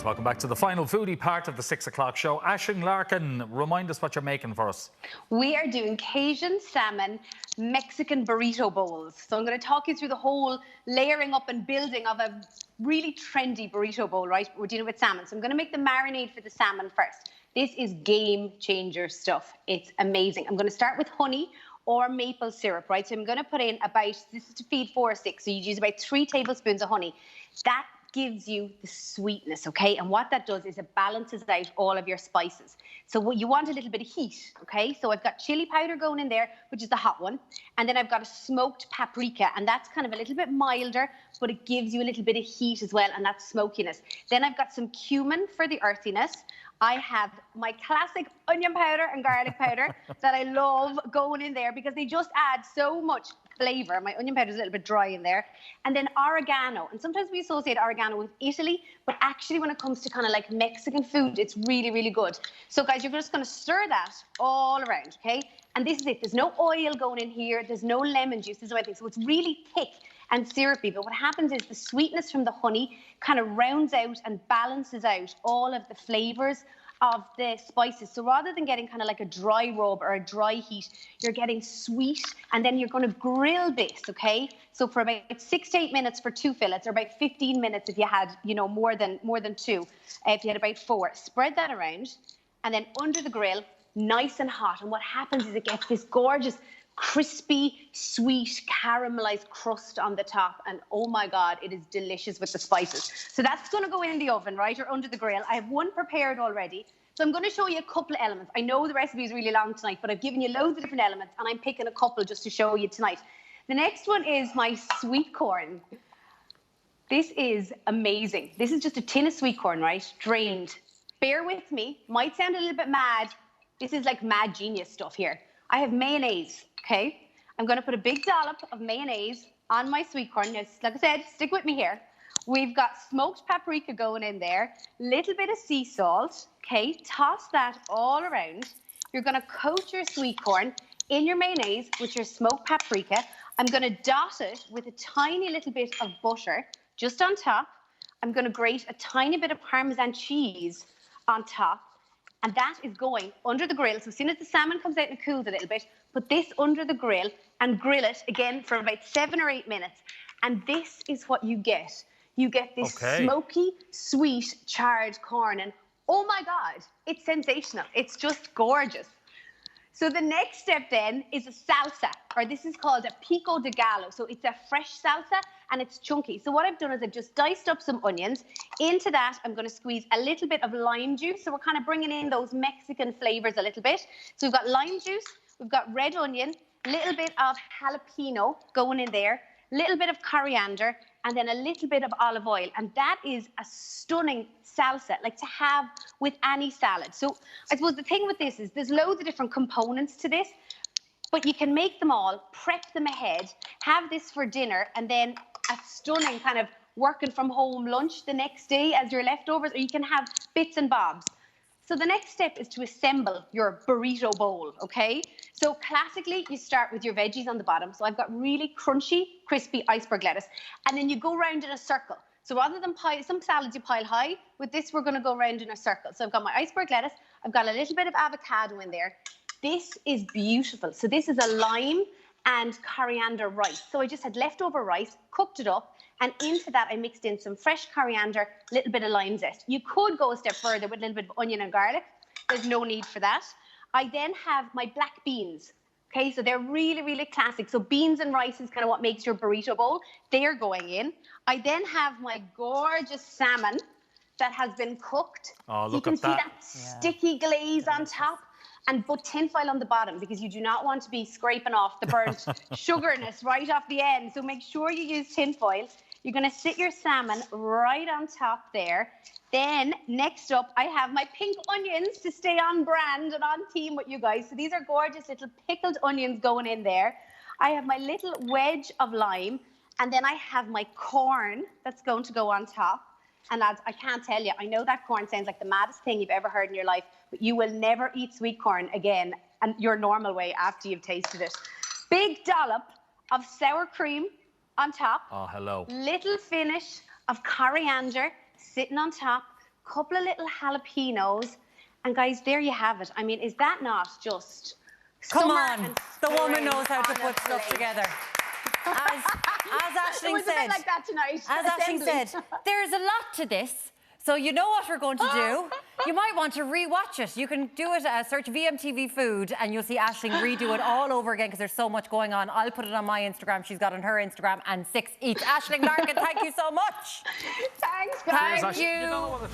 welcome back to the final foodie part of the 6 o'clock show. Aisling Larkin, remind us what you're making for us. We are doing Cajun salmon Mexican burrito bowls. So I'm going to talk you through the whole layering up and building of a really trendy burrito bowl, right? We're dealing with salmon. So I'm going to make the marinade for the salmon first. This is game changer stuff. It's amazing. I'm going to start with honey or maple syrup, right? So I'm going to put in about, this is to feed 4 or 6, so you use about 3 tablespoons of honey. That gives you the sweetness, okay? And what that does is it balances out all of your spices. So what you want a little bit of heat, okay? So I've got chili powder going in there, which is the hot one. And then I've got a smoked paprika, and that's kind of a little bit milder, but it gives you a little bit of heat as well, and that smokiness. Then I've got some cumin for the earthiness. I have my classic onion powder and garlic powder that I love going in there because they just add so much flavor. My onion powder is a little bit dry in there. And then oregano. And sometimes we associate oregano with Italy, but actually when it comes to kind of like Mexican food, it's really, really good. So guys, you're just going to stir that all around, okay? And this is it. There's no oil going in here. There's no lemon juice. There's no anything. So it's really thick and syrupy. But what happens is the sweetness from the honey kind of rounds out and balances out all of the flavors of the spices. So rather than getting kind of like a dry rub or a dry heat, you're getting sweet, and then you're going to grill this, okay? So for about 6 to 8 minutes for 2 fillets, or about 15 minutes if you had, you know, more than 2, if you had about 4. Spread that around, and then under the grill, nice and hot. And what happens is it gets this gorgeous crispy, sweet, caramelized crust on the top, and oh my God, it is delicious with the spices. So that's going to go in the oven, right, or under the grill. I have one prepared already, so I'm going to show you a couple of elements. I know the recipe is really long tonight, but I've given you loads of different elements, and I'm picking a couple just to show you tonight. The next one is my sweet corn. This is amazing. This is just a tin of sweet corn, right, drained. Bear with me, might sound a little bit mad. This is like mad genius stuff here. I have mayonnaise, okay? I'm going to put a big dollop of mayonnaise on my sweet corn. Now, like I said, stick with me here. We've got smoked paprika going in there, little bit of sea salt, okay? Toss that all around. You're going to coat your sweet corn in your mayonnaise with your smoked paprika. I'm going to dot it with a tiny little bit of butter just on top. I'm going to grate a tiny bit of Parmesan cheese on top. And that is going under the grill. So as soon as the salmon comes out and cools a little bit, put this under the grill and grill it again for about 7 or 8 minutes. And this is what you get. You get this smoky, sweet, charred corn. And oh my God, it's sensational. It's just gorgeous. So the next step then is a salsa, or this is called a pico de gallo. So it's a fresh salsa and it's chunky. So what I've done is I've just diced up some onions. Into that, I'm going to squeeze a little bit of lime juice. So we're kind of bringing in those Mexican flavors a little bit. So we've got lime juice, we've got red onion, a little bit of jalapeno going in there, a little bit of coriander, and then a little bit of olive oil. And that is a stunning salsa, like to have with any salad. So I suppose the thing with this is there's loads of different components to this, but you can make them all, prep them ahead, have this for dinner, and then a stunning kind of working from home lunch the next day as your leftovers, or you can have bits and bobs. So the next step is to assemble your burrito bowl, okay? So classically, you start with your veggies on the bottom. So I've got really crunchy, crispy iceberg lettuce, and then you go round in a circle. So rather than pile, some salads you pile high, with this we're gonna go round in a circle. So I've got my iceberg lettuce, I've got a little bit of avocado in there. This is beautiful. So this is a lime and coriander rice. So I just had leftover rice, cooked it up, and into that I mixed in some fresh coriander, a little bit of lime zest. You could go a step further with a little bit of onion and garlic. There's no need for that. I then have my black beans. Okay, so they're really, really classic. So beans and rice is kind of what makes your burrito bowl. They're going in. I then have my gorgeous salmon that has been cooked. Oh, so look you can at see that. sticky glaze on top. And put tin foil on the bottom because you do not want to be scraping off the burnt sugarness right off the end. So make sure you use tin foil. You're going to sit your salmon right on top there. Then next up, I have my pink onions to stay on brand and on theme with you guys. So these are gorgeous little pickled onions going in there. I have my little wedge of lime, and then I have my corn that's going to go on top. And lads, I can't tell you, I know that corn sounds like the maddest thing you've ever heard in your life, but you will never eat sweet corn again and your normal way after you've tasted it. Big dollop of sour cream on top. Oh, hello. Little finish of coriander sitting on top. couple of little jalapenos, and guys, there you have it. I mean, is that not just Come summer on, and the woman spring knows how to on a put stuff plate? together. As It Aisling was a said, bit like that tonight. as Aisling Assembly. said, there's a lot to this. So you know what we're going to do. You might want to re-watch it. You can do it, search VMTV Food, and you'll see Aisling redo it all over again because there's so much going on. I'll put it on my Instagram. She's got it on her Instagram, and 6 each. Aisling Larkin, thank you so much. Thanks, guys. Thank You you. know what?